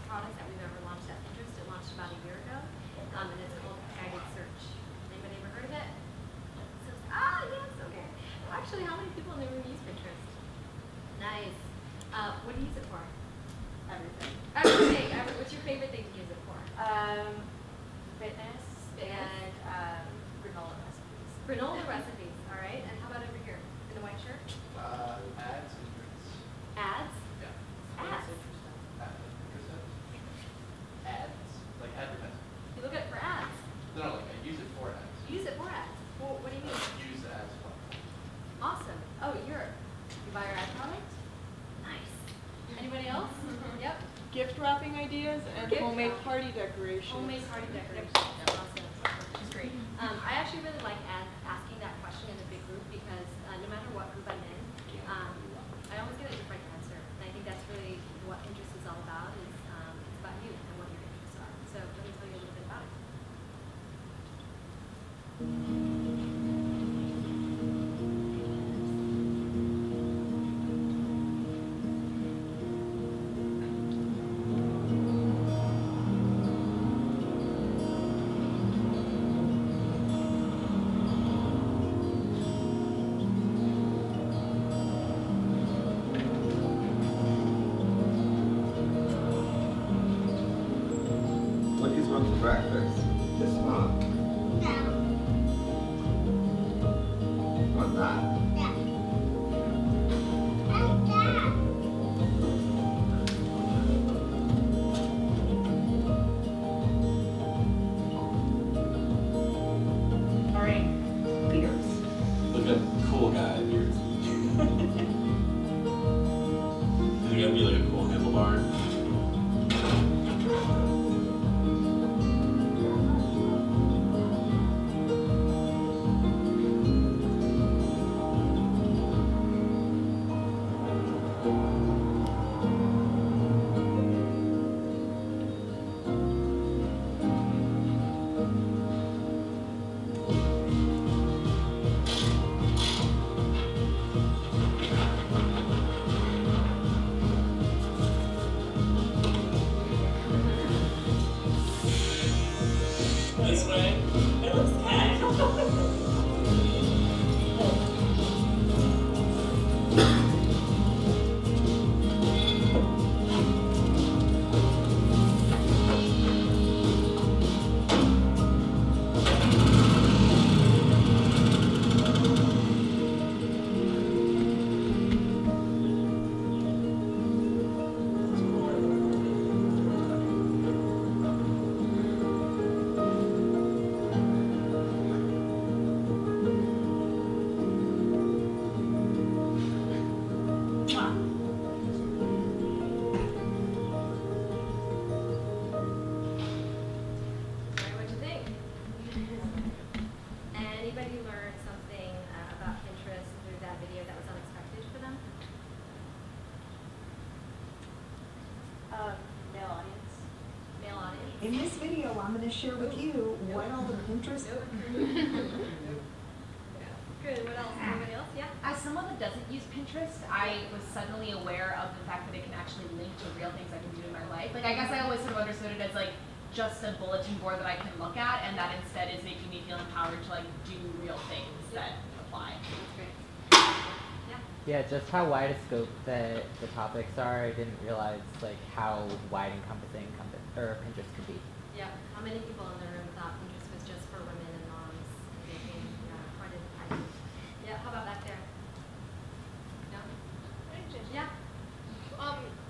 products that we've ever launched at Pinterest. It launched about a year ago, and it's called Guided Search. Anybody ever heard of it? Yes, okay. Well, actually, how many people in the room use Pinterest? Nice. What do you use it for? Everything. Everything. What's your favorite thing to use it for? Fitness and granola recipes. Granola recipes, all right. And how about over here in the white shirt? Ads and drinks. Ads? Yeah. Ads. Ads, like advertising. You look at it for ads. No, like I use it for ads. You use it for ads. Well, what do you mean? Use the ads for. Awesome. Oh, you buy our ad product? Nice. Anybody else? Yep. Gift wrapping ideas and homemade party decorations. Homemade party decorations. Awesome. Which is great. I actually really like asking that question in a big group because no matter what group I'm in, I always get a different answer. And I think that's really what Pinterest is all about. It's about you and what your interests are. So let me tell you a little bit about it. Breakfast this month. No. What's that? Yeah. What's that? All right, leaders. Look at cool guy here. Is it gonna be like a cool handlebar? This way. It looks good. What'd you think? Anybody learn something about Pinterest through that video that was unexpected for them? Male audience. Male audience? In this video, I'm going to share with you what all the Pinterest. Good. What else? Anybody else? Yeah? As someone that doesn't use Pinterest, I was suddenly aware of the fact that it can actually link to real things I can do in my life. Like, I guess I always sort of understood it as like just a bulletin board that I can look at, and that instead is making me feel empowered to like do real things that apply. That's great. Yeah. Yeah, just how wide a scope the topics are. I didn't realize like how wide encompassing Pinterest could be. Yeah. How many people in the room thought Pinterest was just for women and moms? Quite a high. Yeah. How about back there? No. Yeah.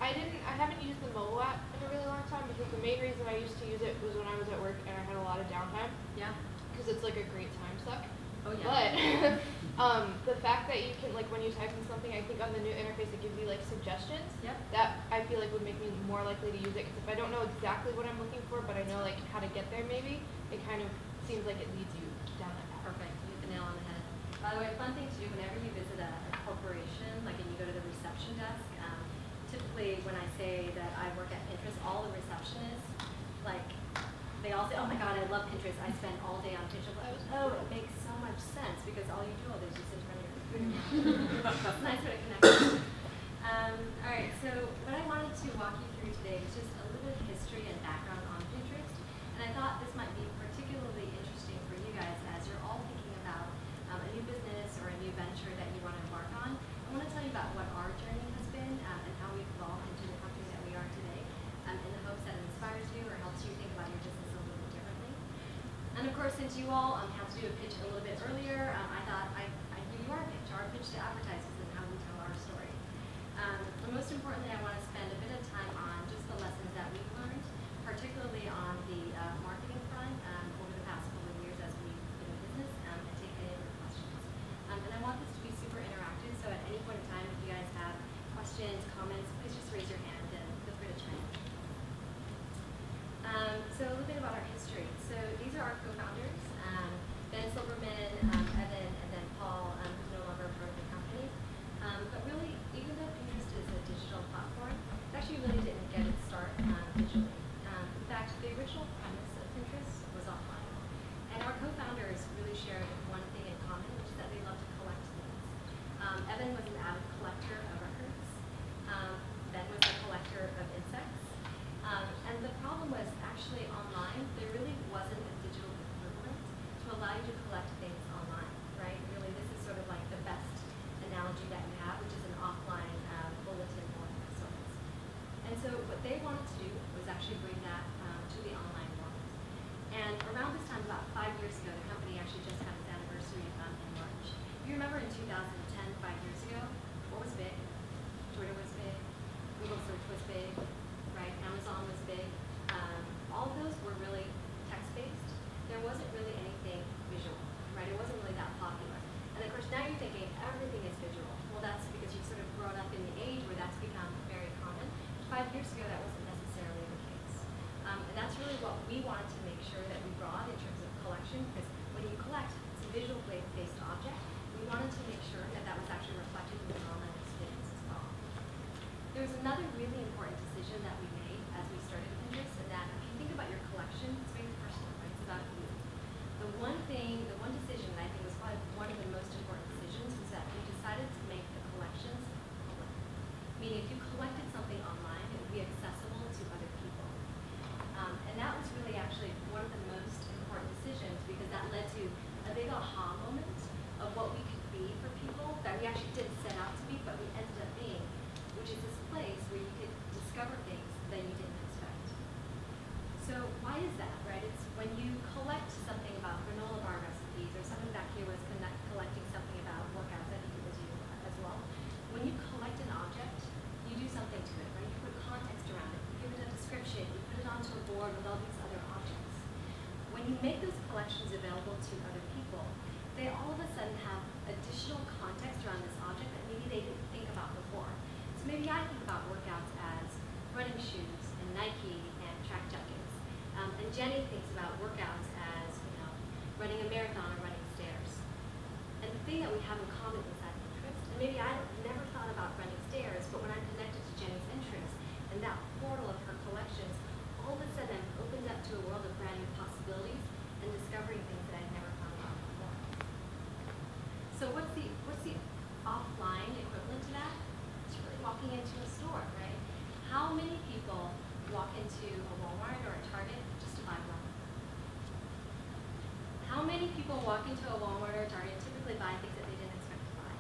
I haven't used the mobile app in a really long time because the main reason I used to use it was when I was at work and I had a lot of downtime. Yeah. Because it's like a great time suck. Oh yeah. But the fact that you can, like, when you type in something, I think on the new interface it gives you like suggestions. Yep. That I feel like would make me more likely to use it because if I don't know exactly what I'm looking for, but I know like how to get there, maybe it kind of seems like it leads you down that path. Perfect. You hit the nail on the head. By the way, fun thing to do whenever you visit a corporation, like and you go to the reception desk. Typically, when I say that I work at Pinterest, all the receptionists, like, they all say, "Oh my God, I love Pinterest. I spend all day on Pinterest." Oh, it makes so much sense because all you do all day is just sit in front of your computer. That's a nice way to connect. All right. So what I wanted to walk you through today is just a little bit bit of history and background on Pinterest, and I thought this might be particularly interesting for you guys as you're all thinking about a new business or a new venture that you want to embark on. I want to tell you about what our journey has been and how we've evolved into the company that we are today, in the hopes that it inspires you or helps you think about your business a little bit differently. And of course, since you all had to do a pitch a little bit earlier, I thought I'd give you our pitch to advertisers and how we tell our story. But most importantly, I want to spend a bit of time on just the lessons that we've learned, particularly on the marketing front over the past couple of years as we've been in business, and take any of your questions. And I want this to be super interactive, so at any point in time, if you guys have questions, comments, please just raise your hand and feel free to chime in. So a little bit about our history. So these are our co-founders, Ben Silverman, Evan, and then Paul, who's no longer part of the company. But really, even though Pinterest is a digital platform, it actually really didn't get its start digitally. In fact, the original premise of Pinterest was offline. And our co-founders really shared one thing in common, which is that they love to collect things. Evan was an avid collector of records. Ben was a collector of insects. And the problem was actually online, there really wasn't a digital equivalent to allow you to collect things online, right? Really, this is sort of like the best analogy that you have, which is an offline bulletin board of sorts. And so what they wanted to do was actually bring that to the online world. And around this time, about 5 years ago, the company actually just had its anniversary in March. If you remember in 2010, 5 years ago, what was big? Twitter was big, Google search was big, right? Amazon was big. All of those were really text-based. There wasn't really anything visual, right? It wasn't really that popular. And of course, now you're thinking everything is visual. Well, that's because you've sort of grown up in the age where that's become very common. 5 years ago, that wasn't necessarily the case. And that's really what we wanted to make sure that we brought in terms of collection, because when you collect, it's a visual-based object. We wanted to make sure that that was actually reflected in the online experience as well. There was another really important decision that we made as we started Pinterest, and that if you think about your collection, it's very personal, right? It's about you. The one decision that I think was probably one of the most important decisions was that we decided to make the collections public. Meaning if you collected something online, it would be accessible to other people. And that was really actually one of the most important decisions, because that led to a big aha moment of what we could be for people that we actually didn't set out to be, but we ended up being, which is this place where you could discover things that you didn't expect. So why is that, right? It's when you collect something about granola bar recipes, or someone back here was collecting something about workouts, I think it was you as well. When you collect an object, you do something to it, right? You put context around it, you give it a description, you put it onto a board with all these other objects. When you make those collections available to other people, they all of a sudden have additional context around this object that maybe they didn't think about before. So maybe I think about workouts as running shoes and Nike and track jackets. And Jenny thinks about workouts as, running a marathon or running stairs. And the thing that we have in common is that interest. And maybe I never thought about running stairs, but when I'm connected to Jenny's interest and that portal of her collections, all of a sudden I'm opened up to a world of brand new possibilities and discovering things that I'd never thought about before. So what's the offline equivalent to that? It's really walking into a store, right? How many people walk into a Walmart or a Target just to buy one? How many people walk into a Walmart or a Target and typically buy things that they didn't expect to buy?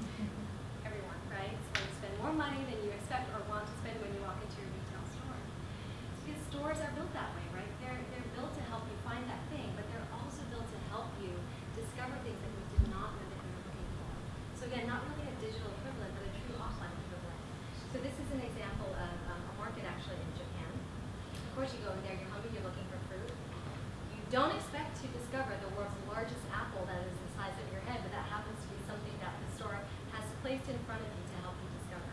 Everyone, right? So you spend more money than you expect or want to spend when you walk into your retail store. It's because stores are built that way, right? They're built to help you find that thing, but they're also built to help you discover things that you did not know that you were looking for. So again, not really a digital equivalent, but a true offline equivalent. So this is an example of a market actually in Japan. Of course, you go in there, you're hungry, you're looking for fruit. You don't expect to discover the world's largest apple that is the size of your head, but that happens to be something that the store has placed in front of you to help you discover.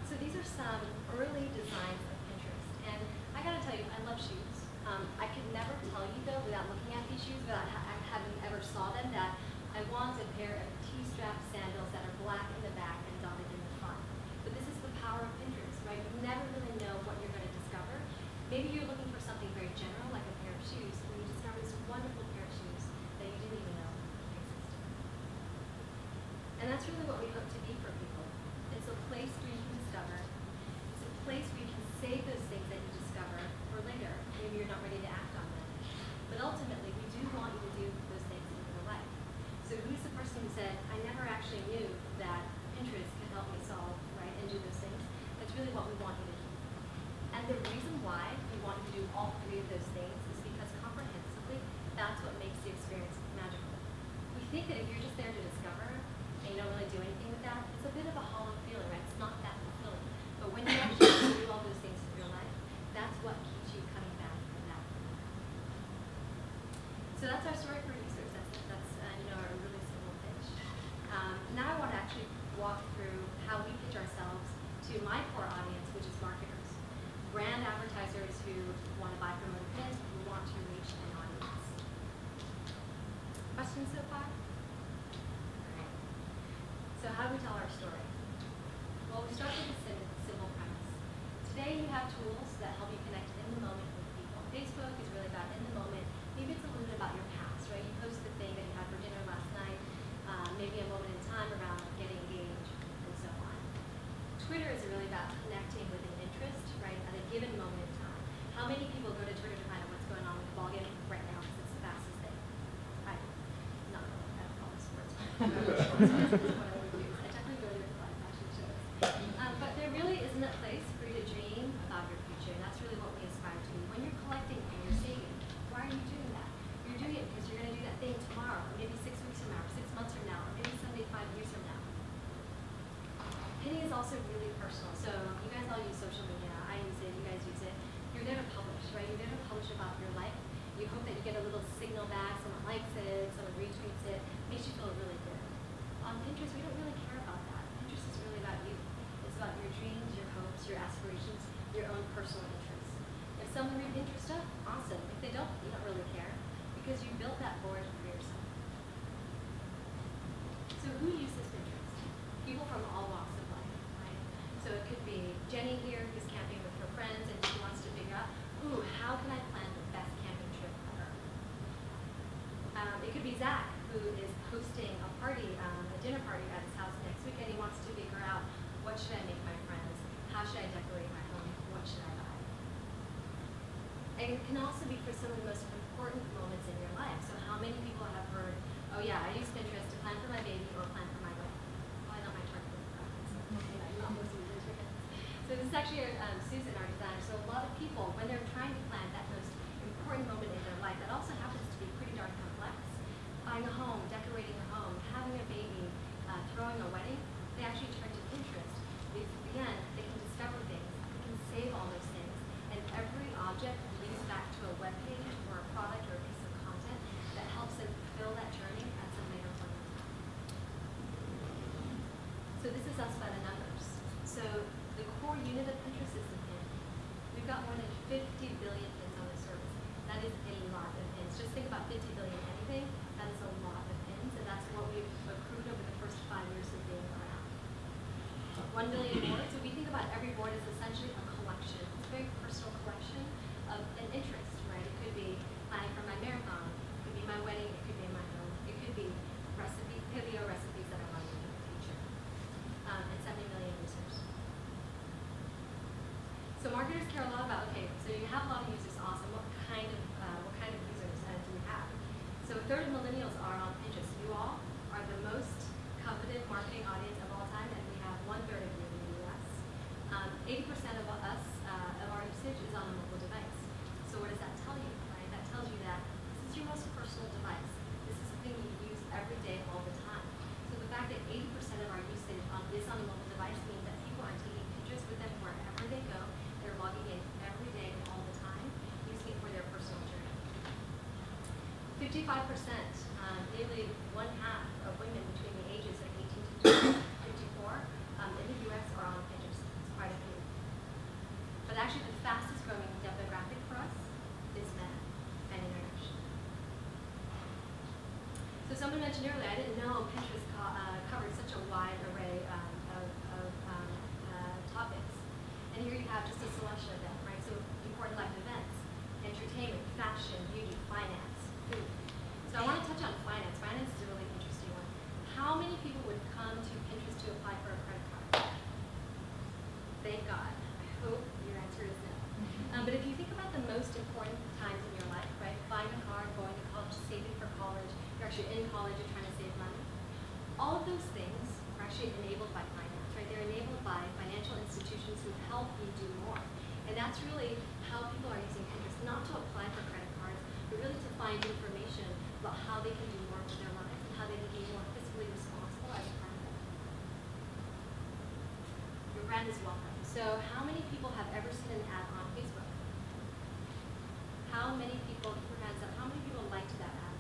So these are some early designs of Pinterest. And I gotta tell you, I love shoes. I could never tell you though, without looking at these shoes, without having ever saw them, that I want a pair of T-strap sandals that are black in the back and dotted in the front. But this is the power of Pinterest, right? You never really know what you're going to discover. Maybe you're looking for something very general, like a pair of shoes, and you discover this wonderful pair of shoes that you didn't even know existed. And that's really what we hope to be for people. It's a place where you can discover. It's a place where you can save those things that you discover for later. Maybe you're not ready to act on them. But ultimately, we do want you to do those things in your life. So who's the person who said, I never actually knew that Pinterest could help me solve, right, and do those things? That's really what we want you to do. And the reason why we want you to do all three of those things is because comprehensively, that's what makes the experience magical. We think that if you're just there to discover and you don't really do anything with that, it's a bit of a hollow feeling, right? It's not that fulfilling. But when you actually do all those things in real life, that's what keeps you coming back and back and back. So that's our story for users. That's a really simple pitch. Now I want to actually walk through how we pitch ourselves to my core audience, which is marketers, brand advertisers who want to buy from our print, who want to reach an audience. Questions so far? All right. So how do we tell our story? Well, we start with a simple premise. Today you have tools that help you connect in the moment with people. Facebook is really about in the moment. Maybe it's a little bit about your past, right? You post the thing that you had for dinner last night, maybe a moment in time around getting engaged, and so on. Twitter is really about connecting with an interest, right, at a given moment in time. How many people go to Twitter to find out what's going on with the ball game right now because it's the fastest thing? I don't follow sports. I definitely go there for live fashion shows. But there really isn't a place for you to dream about your future, and that's really what we aspire to. When you're collecting and you're saving, why are you doing that? You're doing it because you're going to do that thing tomorrow, or maybe 6 weeks from now, or 6 months from now, or maybe someday 5 years from now. Pinning is also really personal. So you guys all use social media. I use it. You guys use it. You're there to publish, right? You're there to publish about your life. You hope that you get a little signal back. Someone likes it. Someone retweets it. Makes you feel really good. On Pinterest, we don't really care about that. Pinterest is really about you. It's about your dreams, your hopes, your aspirations, your own personal interests. If someone reads Pinterest stuff, awesome. If they don't, you don't really care because you built that board for yourself. So who uses Pinterest? People from all walks of life, right? So it could be Jenny here who's camping with her friends and she wants to figure out, ooh, how can I plan the best camping trip ever? It could be Zach who is hosting a party, a dinner party at his house next week, and he wants to figure out what should I make my friends, how should I decorate my home, what should I buy? And it can also be for some of the most important moments in your life. So how many people have heard, oh yeah, I use Pinterest to plan for my baby or plan for my wedding? Probably not my target demographic, so not most of these are So this is actually Susan, our designer. So a lot of people, when they're trying to plan that most important moment in their life, that also happens to be pretty darn complex. Buying a home, decorating a home, having a baby, throwing a wedding, they actually turn to Pinterest. Again, they can discover things, they can save all those things, and every object leads back to a web page or a product or a piece of content that helps them fulfill that journey at some later point in time. So this is us by the numbers. So the core unit of Pinterest is the pin. We've got more than 50 billion pins on the service. That is a lot of pins. Just think about 50 billion anything. That is a lot of pins, and that's what we've accrued over the first 5 years of being around. 1 million boards. So we think about every board as essentially a collection. It's a very personal collection of an interest, right? It could be planning for my marathon. It could be my wedding. It could be my home. It could be paleo recipes that I'm running in the future. And 70 million users. So marketers care a lot about, okay, so you have a lot of users, awesome. What kind of users do we have? So a third of millennials are on Pinterest. You all are the most coveted marketing audience of all time, and we have 1/3 of you in the US. 80% of us, of our usage is on a mobile device. So what does that tell you, right? That tells you that this is your most personal device. This is something you use every day, all the time. So the fact that 80% of our usage is on a mobile device means that people are taking pictures with them wherever they go. They're logging in every day and all the time, using it for their personal journey. 55%, nearly 1/2 of women between the ages of 18 to 54 in the US are on Pinterest. It's quite a few. But actually the fastest growing demographic for us is men and international. So someone mentioned earlier, I didn't know Pinterest covered such a wide array of topics. And here you have just a selection of them, right? So important life events, entertainment, fashion, beauty, finance, food. So I want to touch on finance. Finance is a really interesting one. How many people would come to Pinterest to apply for a credit card? Thank God. I hope college, you're trying to save money. All of those things are actually enabled by finance, right? They're enabled by financial institutions who help you do more. And that's really how people are using Pinterest, not to apply for credit cards, but really to find information about how they can do more with their lives and how they can be more fiscally responsible as a part of it. Your brand is welcome. So how many people have ever seen an ad on Facebook? How many people, keep your hands up, how many people liked that ad?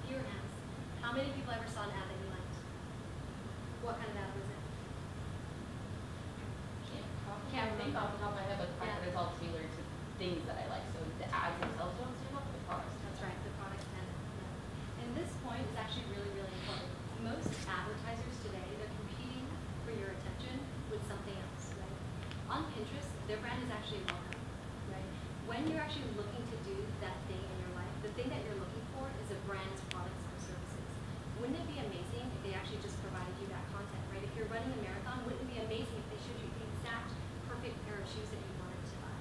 Your hands. How many people ever saw an ad that you liked? What kind of ad was it? Can't think off the top of my head, but the fact Yeah. that it's all tailored to things that I like. So the ads themselves don't stand out, but the products. That's right, the product and yeah. And this point is actually really, really important. Most advertisers today, they're competing for your attention with something else, right? On Pinterest, their brand is actually welcome, right? When you're actually looking to do that thing in your life, the thing that you're looking for is a brand's products or services. Wouldn't it be amazing if they actually just provided you that content, right? If you're running a marathon, wouldn't it be amazing if they showed you the exact perfect pair of shoes that you wanted to buy?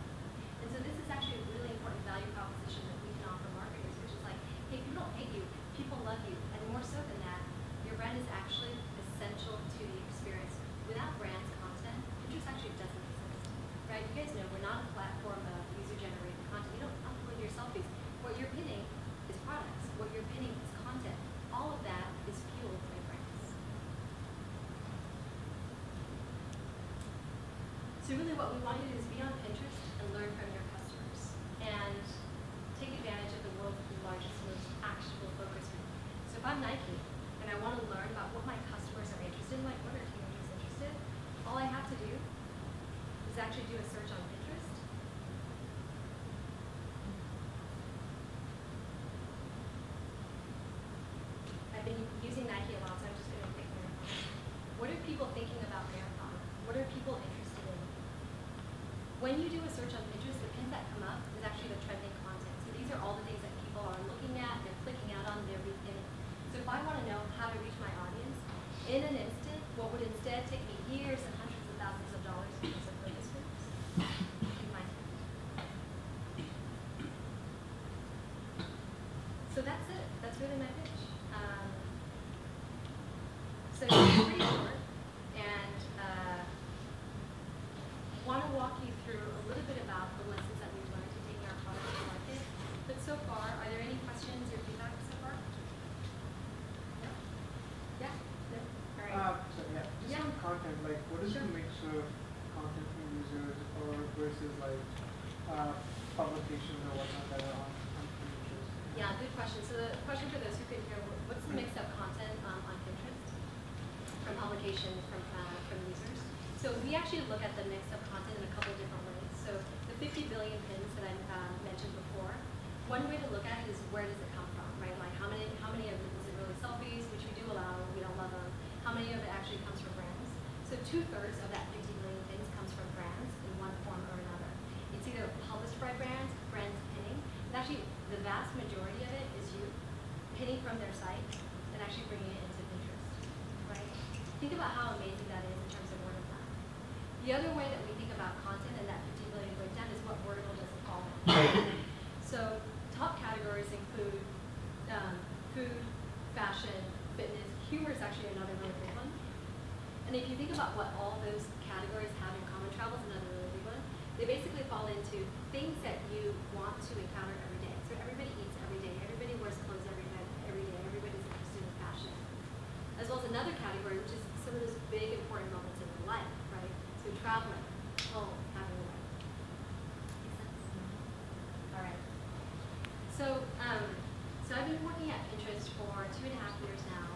And so this is actually a really important value proposition that we can offer marketers, which is like, hey, people don't hate you, people love you. And more so than that, your brand is actually essential to the experience. Without brand's content, Pinterest actually doesn't exist, right? You guys know we're not a platform of user-generated content. You don't upload your selfies. What you're pinning is products. What you're pinning is content. All of that is fueled by brands. So really what we want you to do is be on Pinterest and learn from your customers and take advantage of the world's largest, most actionable focus group. So if I'm Nike and I want to learn about what my customers are interested in, like what are teenagers interested, all I have to do is actually do a search on Pinterest. I've been using Nike a lot, so I'm just going to pick marathon. What are people thinking about marathon? What are people interested in? When you do a search on Pinterest, the pins that come up is actually the trending content. So these are all the things that people are looking at, they're clicking out on, they're repinning. So if I want to know how to reach my audience, in an instant, what would instead take me years and hundreds of thousands of dollars to use a focus groups, you find it. So that's it. That's really my pitch. So it's pretty short, and want to walk you through a little bit about the lessons that we've learned in taking our product to market. But so far, are there any questions or feedback so far? No? Yeah? No? All right. Just on content, like what is the mix of content from users or versus like publications or whatnot that are on Pinterest? Yeah, good question. So the question for those who couldn't hear, what's the mix of content on Pinterest? From publications, from users? So we actually look at the mix of content in a couple different ways. So the 50 billion pins that I mentioned before, one way to look at it is where does it come from, right? Like how many of it is it really selfies, which we do allow, we don't love them. How many of it actually comes from brands? So 2/3 of that 50 billion pins comes from brands in one form or another. It's either published by brands pinning, and actually the vast majority of it is you pinning from their site and actually bringing it into Pinterest, right? Think about how amazing that is in terms of word of mouth. The other way that we think about content and that 50 billion breakdown is what vertical does it fall in. So top categories include food, fashion, fitness. Humor is actually another really big one. And if you think about what all those categories have in common, travel is another really big one. They basically fall into things that you want to encounter every day. So everybody eats every day. Everybody wears clothes every day. Everybody's interested in fashion. As well as another category, which is some of those big important moments in your life, right? So traveling, home, having a life. Makes sense? All right. So, so I've been working at Pinterest for 2.5 years now,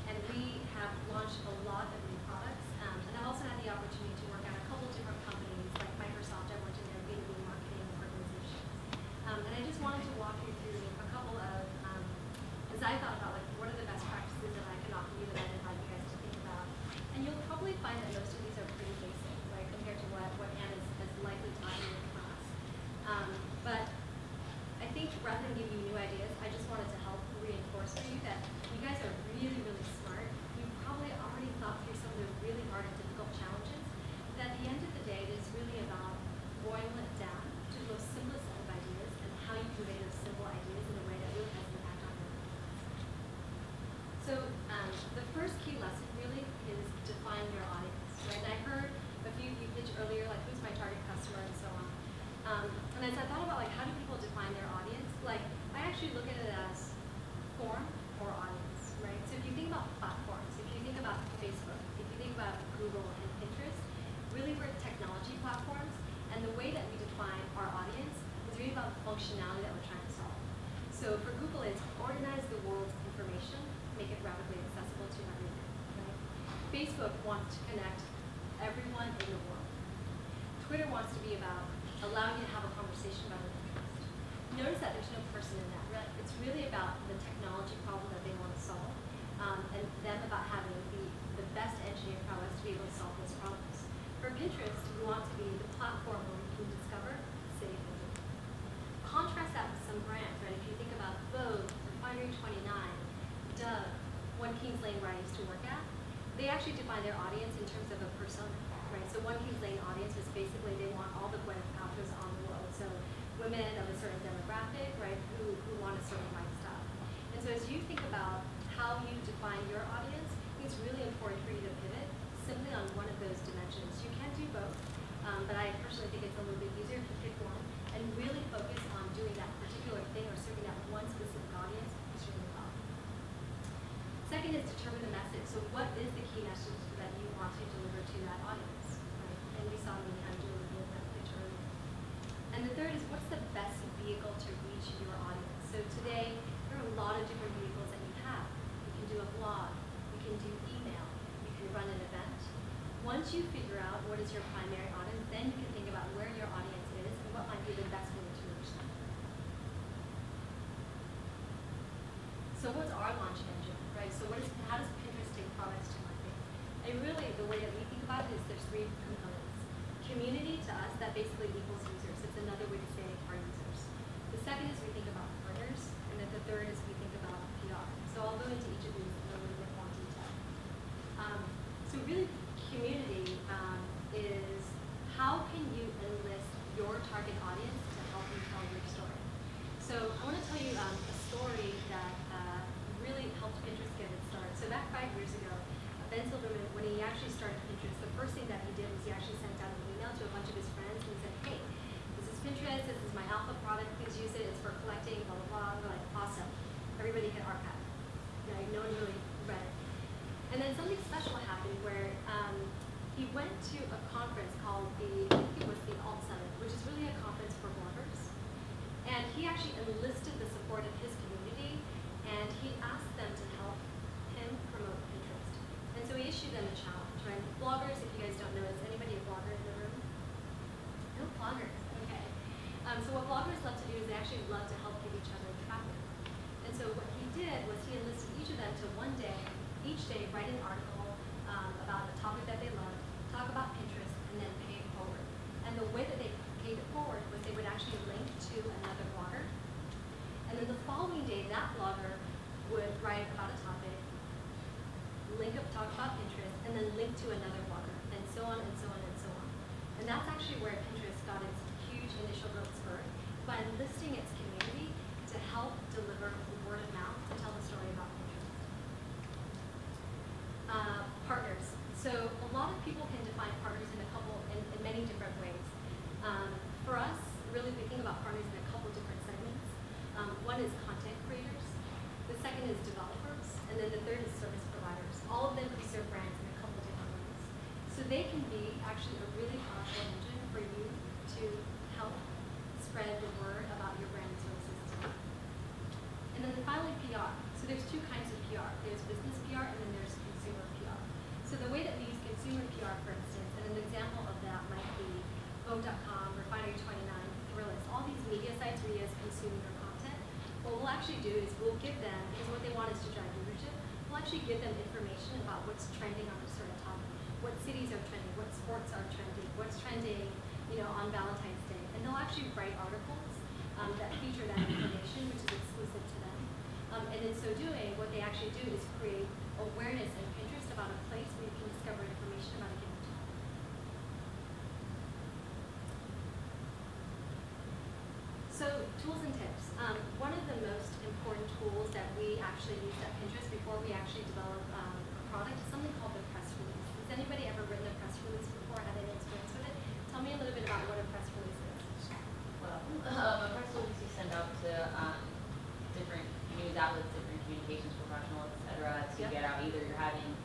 and we have launched a lot of new products. And I've also had the opportunity to work at a couple different companies, like Microsoft. I worked in their B2B marketing organizations. And I just wanted to walk you through a couple of, as I thought about like what are the best practices that I can offer you that I'd invite you guys to think about. And you'll probably find that most of these are pretty basic, right, compared to what Anne has likely taught you in class. But I think rather than give you new ideas, I just wanted to help reinforce for you that you guys are really, really smart. You've probably already thought through some of the really hard and difficult challenges. But at the end of the day, it is really about boiling it down to the most simplest set of ideas and how you convey those simple ideas in a way that really has an impact on your life. is define your audience, right? And I heard a few of you pitch earlier, like who's my target customer and so on. And as I thought about like how do people define their audience, like I actually look at it as form or audience, right? So if you think about platforms, if you think about Facebook, if you think about Google and Pinterest, really we're technology platforms, and the way that we define our audience is really about the functionality that we're trying to solve. So for Google, it's organize the world's information, make it rapidly accessible to everyone, right? Facebook wants to connect everyone in the world. Twitter wants to be about allowing you to have a conversation about an interest. Notice that there's no person in that, right? It's really about the technology problem that they want to solve, and them about having the best engineering prowess to be able to solve those problems. For Pinterest, we want to be the platform where we can discover, save, and do. Contrast that with some brands, right? If you think about Vogue, Refinery 29, Dove, One Kings Lane, where I used to work at, they actually define their audience in terms of a persona, right? So One Kings Lane audience is basically they want all the Gwyneth Paltrows on the world. So women of a certain demographic, right, who want a certain lifestyle. And so as you think about how you define your audience, it's really important for you to pivot simply on one of those dimensions. You can do both, but I personally think it's a little bit easier if you pick one and really focus on doing that particular thing or serving that one specific audience extremely well. Second is determine the message. So what is the key message that you want to deliver to that audience? Right? And we saw me kind of do a little bit of that pitch earlier. And the third is what's the best vehicle to reach your audience? So today, there are a lot of different vehicles that you have. You can do a blog, you can do email, you can run an event. Once you figure out what is your primary audience, then you can think about where your audience is and what might be the best way to reach them. So what's our launch engine, right? So how does Pinterest take products to market? And really, the way that we think about it is there's three components. Community to us, that basically equals users. It's another way to say our users. The second is we think about partners, and then the third is we think about PR. So I'll go into each of these in a little bit more detail. So really, community is how can you enlist your target audience to help you tell your story. So I want to tell you a story that really helped Pinterest get its start. So back 5 years ago, Ben Silverman, when he actually started Pinterest, the first thing that he did was he actually sent out an email to a bunch of his friends and he said, hey, this is Pinterest, this is my alpha product, please use it, it's for collecting, blah, blah, blah. They're like, awesome. Everybody can archive. Like, no one really read it. And then something special happened where he went to a conference called I think it was the Alt Summit, which is really a conference for bloggers. And he actually enlisted the support of his community, and he asked them to help him promote Pinterest. And so he issued them a challenge, right? Bloggers, if you guys don't know, is anybody a blogger in the room? No bloggers, okay. So what bloggers love to do is they actually love to help give each other traffic. And so what he did was he enlisted each of them to one day, each day write an article about a topic that they loved, talk about Pinterest, and then pay it forward. And the way that they paid it forward was they would actually link to another blogger. And then the following day, that blogger would write about a topic, talk about Pinterest, and then link to another blogger, and so on and so on and so on. And that's actually where Pinterest got its huge initial growth spurt, by enlisting its community to help deliver word of mouth to tell the story about Pinterest. Partners. So a lot of people can define partners in many different ways. For us, really we think about partners in a couple different segments. One is content creators, the second is developers, and then the third is service providers. All of them can serve brands in a couple different ways. So they can be actually a really powerful engine for you to help spread the word about your brand and services as well. And then finally, PR. So there's two kinds of PR. There's business PR and then there's consumer PR. So the way that we use consumer PR, for instance, and an example of that might be Vogue.com, Refinery 29, Thrillist, all these media sites where you guys consume your content. What we'll actually do is we'll give them, because what they want is to drive viewership, we'll actually give them information about what's trending on a certain topic, what cities are trending, what sports are trending, what's trending, on Valentine's Day. And they'll actually write articles that feature that information, which is exclusive to them. And in so doing, what they actually do is create awareness and Pinterest about a place where you can discover information about a given topic. So, tools and tips. One of the most important tools that we actually use at Pinterest before we actually develop a product is something called the press release. anybody ever written a press release before, had any experience with it? Tell me a little bit about what a press release is. Well, a press release you send out to different news outlets, different communications professionals, et cetera, to Yep. get out either you're having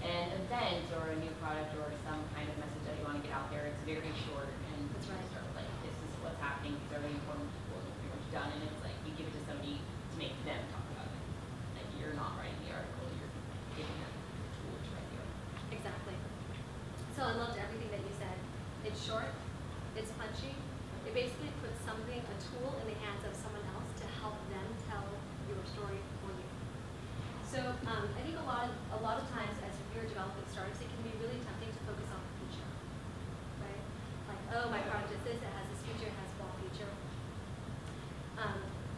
an event or a new product or some kind of message that you want to get out there. It's very short and That's right. you start with, like, this is what's happening, these are the important people, and it's pretty much done, and it's like you give it to somebody to make them talk about it. Like, you're not writing the article, you're giving them the tool to write the article. Exactly. So I loved everything that you said. It's short, it's punchy. It basically puts something, a tool in the hands of someone else to help them tell your story for you. So I think a lot of times as you're developing startups, it can be really tempting to focus on the feature, right? Like, oh, my product is this, it has this feature, it has one feature.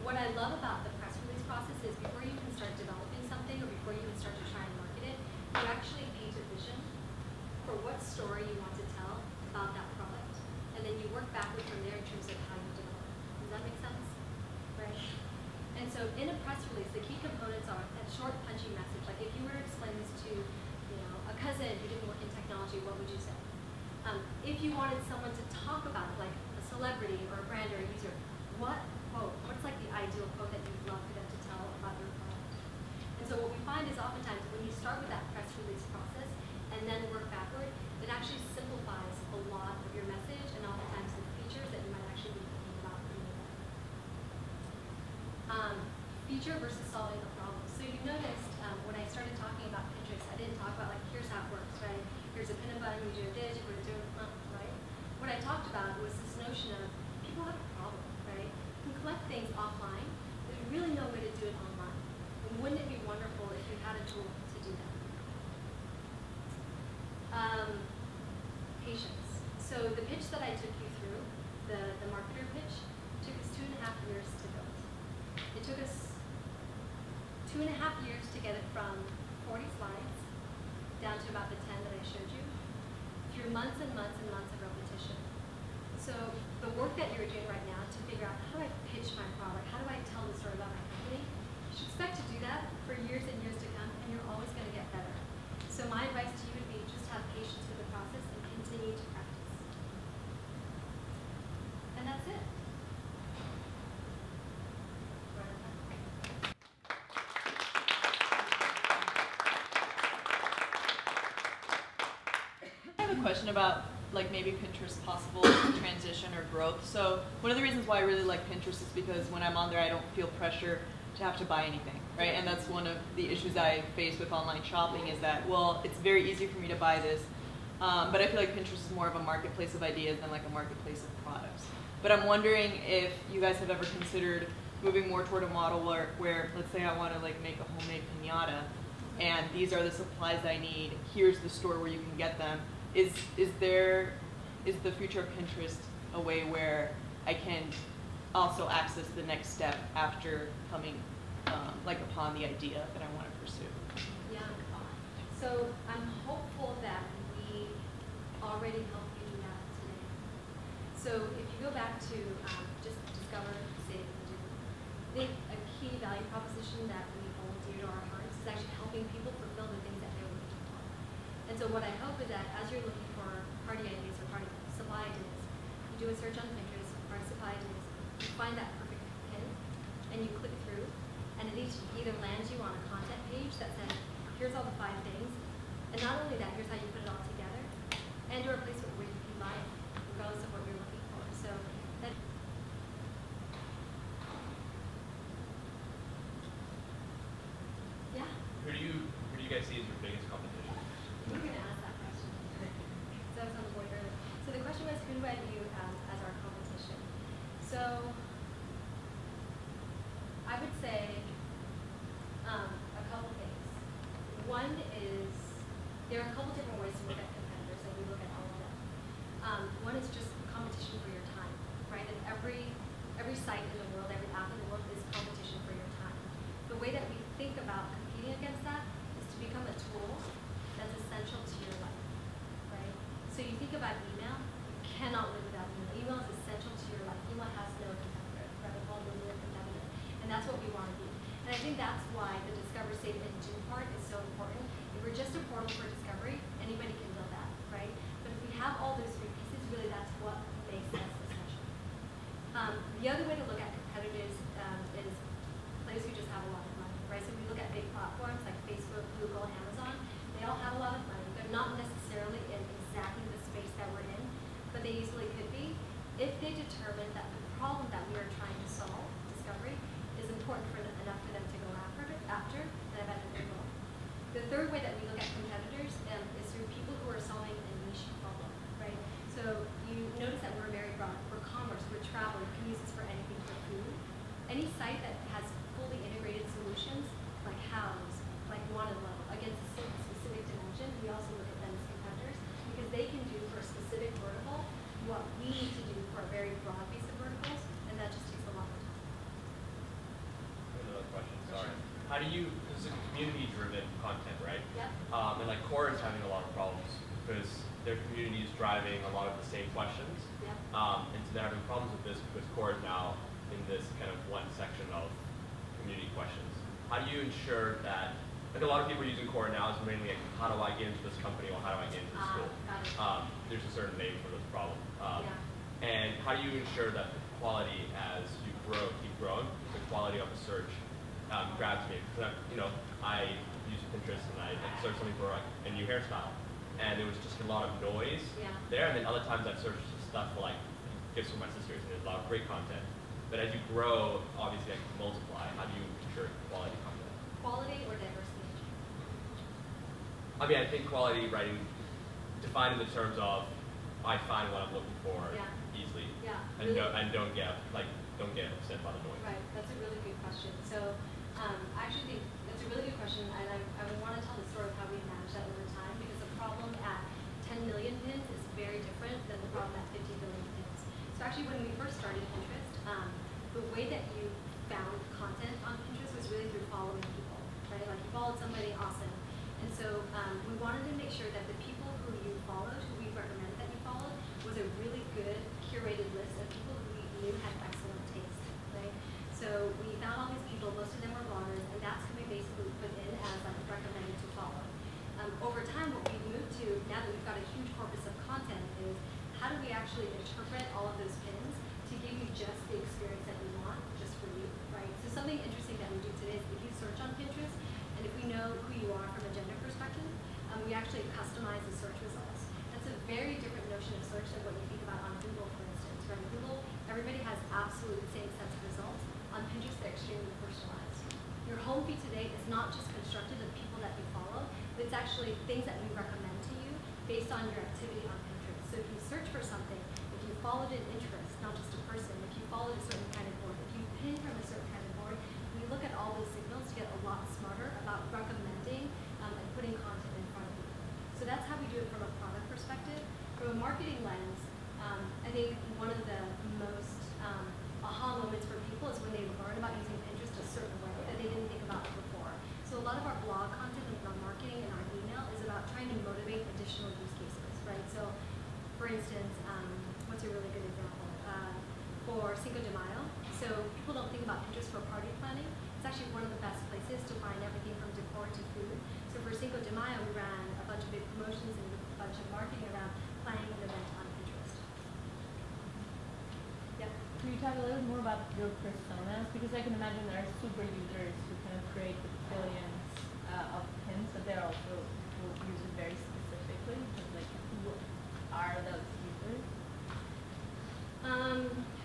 What I love about the press release process is before you can start developing something or before you can start to try and market it, you actually paint a vision for what story you want to tell about that product, and then you work backward from there in terms of how you develop it. Does that make sense? Right? And so in a press release, the key components are a short, punchy message. Like if you were to explain this to, a cousin who didn't work in technology, what would you say? If you wanted someone to talk about it, like a celebrity or a brand or a user, what quote? What's like the ideal quote that you'd love for them to tell about your product? And so what we find is oftentimes when you start with that press release process and then work backward, it actually simplifies a lot of your message and oftentimes the features that you might actually be thinking about putting in there. Feature versus solving a problem. So you noticed when I started talking about Pinterest, I didn't talk about like, here's how it works, right? Here's a peanut butter, you do this, you put it right? What I talked about was this notion of people have a problem, right? You can collect things offline. There's really no way to do it online. And wouldn't it be wonderful if you had a tool to do that? Patience. So the pitch that I took you through, the marketer pitch, took us 2.5 years to build. It took us 2.5 years to get it from 40 slides down to about the 10 that I showed you, through months and months and months of repetition. So the work that you're doing right now to figure out how do I pitch my product, how do I tell the story about my company, you should expect to do that for years and years to come, and you're always going to get better. So my advice to you would be just have patience with the process and continue to practice. And that's it. I have a question about like maybe Pinterest's possible transition or growth. So one of the reasons why I really like Pinterest is because when I'm on there, I don't feel pressure to have to buy anything, right? And that's one of the issues I face with online shopping is that, well, it's very easy for me to buy this, but I feel like Pinterest is more of a marketplace of ideas than like a marketplace of products. But I'm wondering if you guys have ever considered moving more toward a model where let's say I want to like make a homemade piñata, and these are the supplies I need. Here's the store where you can get them. Is the future of Pinterest a way where I can also access the next step after coming upon the idea that I want to pursue? Yeah. So I'm hopeful that we already help you do that today. So if you go back to just discover, save, and do, I think a key value proposition that we hold dear to our hearts is actually helping people fulfill the things that they're looking for. And so what I hope is that as you're looking for party ideas or party supply ideas, you do a search on Pinterest for party supply ideas, you find that perfect pin, and you click through, and it either lands you on a content page that says, here's all the 5 things, and not only that, here's how you put it all together, and or a place where you can buy it, regardless of what you're looking for. So that. Yeah. Who do you guys see as your biggest competition? You were going to ask that question. So I was on the board earlier. So the question was, who do I view as our competition? So I would say a couple things. One is there are a couple different ways to look at competitors, and we look at all of them. One is just competition for your time, right? And every site in the world, every app in the world is competition for your time. The way that we think about competing against that is to become a tool that's essential to your life, right? So you think about email, you cannot live without email. Email is essential to your life. Email has no competitor, right? We call it the competitor. And that's what we want to be. And I think that's why the discover, save, and do part is so important. If we're just a portal for discovery, anybody can build have all those three pieces, really that's what makes us essential. The other way to look at competitors is players who just have a lot of money, right? So if we look at big platforms like Facebook, Google, Amazon, they all have a lot of money. They're not necessarily in exactly the space that we're in, but they easily could be if they determine that the problem that we are trying to solve, discovery, is important enough for them to go after, and I bet that they will. The third way that we look at competitors is through people who are solving a niche problem, right? So you notice that we're very broad. We're commerce, we're travel, you can use this for anything for food. Any site that has fully integrated solutions, like House, like Wanted Level, against a specific dimension, we also look at them as competitors because they can do for a specific vertical what we need to do for a very broad base of verticals, and that just takes a lot of time. Another question, sorry. How do you, this is a community-driven content, right? Yep. And like Core is having a lot of problems because their community is driving a lot of the same questions. Yep. And so they're having problems with this because Core is now in this kind of one section of community questions. How do you ensure that, like a lot of people using Core now is mainly like, how do I get into this company or how do I get into this school? Got it. There's a certain name for this problem. Yeah. And how do you ensure that the quality as you grow, keep growing, the quality of the search grabs me? Because I use Pinterest and I searched something for like a new hairstyle, and there was just a lot of noise there. And then other times I've searched stuff for like gifts for my sisters, and there's a lot of great content. But as you grow, obviously I can multiply. How do you ensure quality content? Quality or diversity? I mean, I think quality writing defined in the terms of I find what I'm looking for easily, and really, don't get upset by the noise. Right, that's a really good question. So I actually think that's a really good question, and I would want to tell the story of how we managed that over time, because the problem at 10 million pins is very different than the problem at 50 billion pins. So actually, when we first started Pinterest, the way that you found content on Pinterest was really through following people, right? Like you followed somebody awesome. And so we wanted to make sure that the people who you followed, who we recommended that you followed, was a really good curated list of people who we knew had excellent taste, right? So we found all these people, most of them were bloggers, and that's who we basically put in as like recommended to follow. Over time, what we've moved to, now that we've got a huge corpus of content, is how do we actually interpret all of those pins to give you just the experience that you want, just for you, right? So something interesting that we do today is if you search on Pinterest, and if we know who you are from a gender perspective, we actually customize the search results. That's a very different notion of search than what you think about on Google, for instance, right? Google, everybody has absolute same sets of results. On Pinterest, they're extremely personalized. Your home feed today is not just constructed of people that you follow, but it's actually things that we recommend to you based on your activity on Pinterest. So if you search for something, if you followed an interest, not just a person, if you followed a certain kind of board, if you pin from a certain kind of board, we look at all those signals to get a lot smarter about recommending and putting content in front of you. So that's how we do it from a product perspective. From a marketing lens, I think one of the most aha moments for people is when they learn about using Pinterest a certain way that they didn't think about before. So a lot of our blog content and our marketing and our email is about trying to motivate additional use cases, right? So for instance, what's a really good example? For Cinco de Mayo, so people don't think about Pinterest for party planning. It's actually one of the best places to find everything from decor to food. So for Cinco de Mayo, we ran a bunch of big promotions and a bunch of marketing around planning an event on Pinterest. Yep. Can you talk a little more about your personas? Because I can imagine there are super users who kind of create billions of pins, but there are also who use it very specifically. Like, who are those users?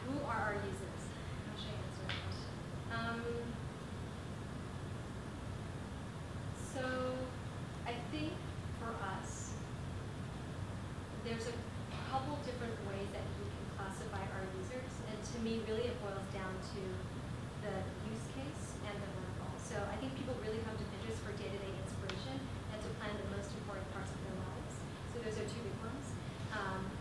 Who are our users? How should I answer that question? So I think for us, there's a couple different ways that we can classify our users, and to me, really it boils down to the use case and the vertical. So I think people really come to Pinterest for day-to-day inspiration and to plan the most important parts of their lives. So those are two big ones.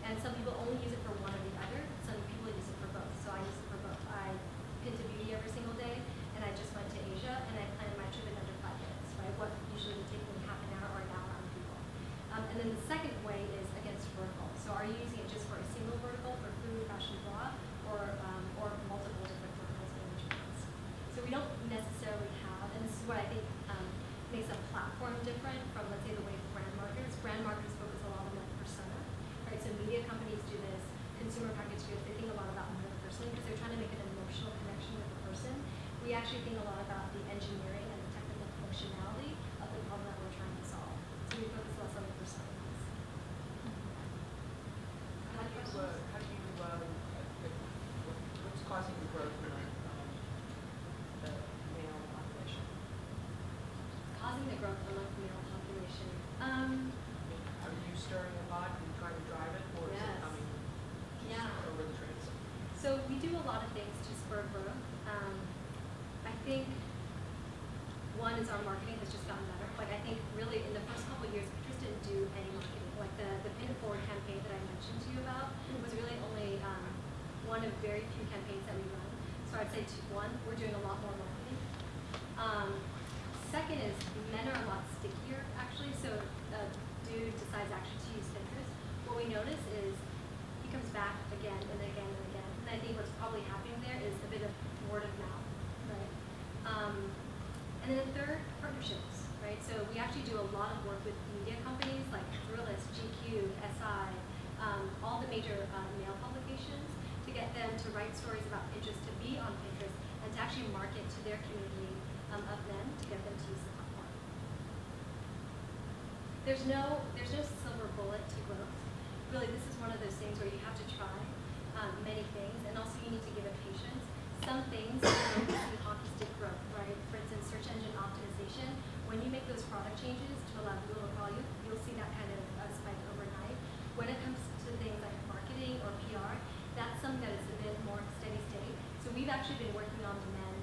And some people only use it for one or the other. Some people use it for both. So I use it for both. I pin to beauty every single day, and I just went to Asia, and I planned my trip in under 5 minutes, right? What usually would take me half an hour or an hour on Google. And then the second way is against vertical. So are you using it just for a single vertical, for food, fashion, bra, or multiple different verticals in which ones? So we don't necessarily have, and this is what I think makes a platform different from, let's say, the way brand marketers focus a lot on the persona. right? So media companies do this, consumer packaged goods, they think a lot about the person because they're trying to make an emotional connection with the person. We actually think a lot about the engineering and the technical functionality of the problem that we're trying to solve. So we focus less on the personas. What's causing the growth in the male population? Causing the growth among the male population. Are you stirring the pot and trying to drive it, or is it coming just over the trades? So we do a lot of things to spur growth. I think one is our marketing has just gotten better. Like I think really in the first couple of years, Pinterest didn't do any marketing. Like the Pin It Forward campaign that I mentioned to you about was really only one of very few campaigns that we run. So I'd say one, we're doing a lot more marketing. Second is men are a lot stickier actually. So a dude decides actually to use Pinterest. What we notice is he comes back again and again and again. And I think what's probably happening there is a bit of word of mouth, right? And then the third, partnerships, right? So we actually do a lot of work with media companies like Thrillist, GQ, SI, all the major male publications to get them to write stories about Pinterest, to be on Pinterest, and to actually market to their community of men to get them to use the platform. There's no silver bullet to growth. Really, this is one of those things where you have to try many things, and also you need to give it patience. Some things see hockey stick growth, right? For instance, search engine optimization. When you make those product changes to allow Google to call you, you'll see that kind of spike overnight. When it comes to things like marketing or PR, that's something that is a bit more steady state. So we've actually been working on demand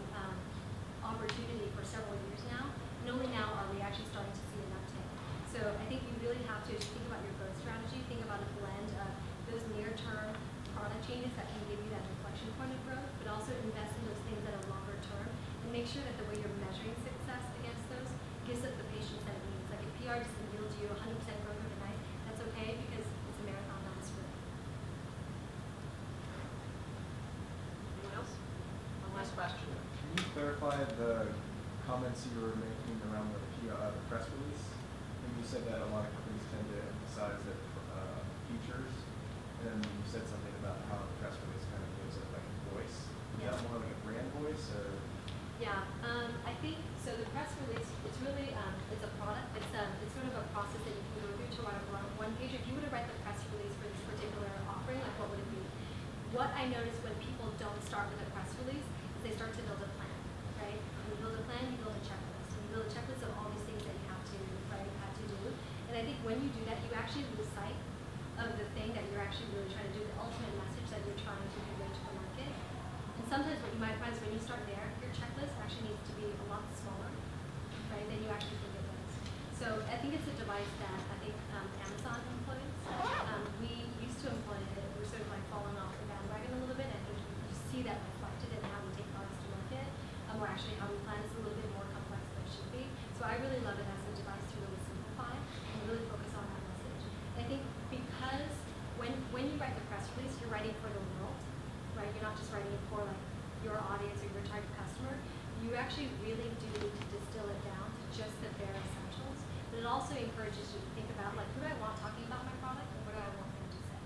opportunity for several years now, and only now are we actually starting to see an uptick. So I think you really have to think about your growth strategy, think about a blend of those near-term product changes that can give you that inflection point of growth, but also invest in those things that are longer term, and make sure that the way you're measuring success against those gives it the patience that it needs. Like if PR doesn't yield you 100% growth overnight, that's okay because it's a marathon, not a sprint. Anyone else? One last question. Can you clarify the comments you were making around the press release? And you said that a lot of companies tend to emphasize that features, and then you said something about how the press release kind of gives it like a voice. Is that more like a brand voice, or? Yeah, I think so. The press release, it's really it's a product. It's sort of a process that you can go through to write a one page. If you were to write the press release for this particular offering, like what would it be? What I notice when people don't start with a press release is they start to build a plan, right? You build a plan, you build a checklist. And you build a checklist of all these things that you have to do. And I think when you do that, you actually lose sight of the thing that you're actually really trying to do, the ultimate message that you're trying to convey to the market. And sometimes what you might find is when you start there, your checklist actually needs to be a lot smaller, right, than you actually think it was. So I think it's a device that I think Amazon employs. We used to employ it. We're sort of like falling off the bandwagon a little bit. I think you see that reflected in how we take products to market, or actually how we plan is a little bit more complex than it should be. So I really love it as a device to really simplify and really focus on that message. And I think because when you write the press release, you're writing for the world, right? You're not just writing it for like your audience or your target customer. You actually really do need to distill it down to just the bare essentials. But it also encourages you to think about like, who do I want talking about my product and what do I want them to say?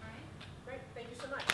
All right? Great. Thank you so much.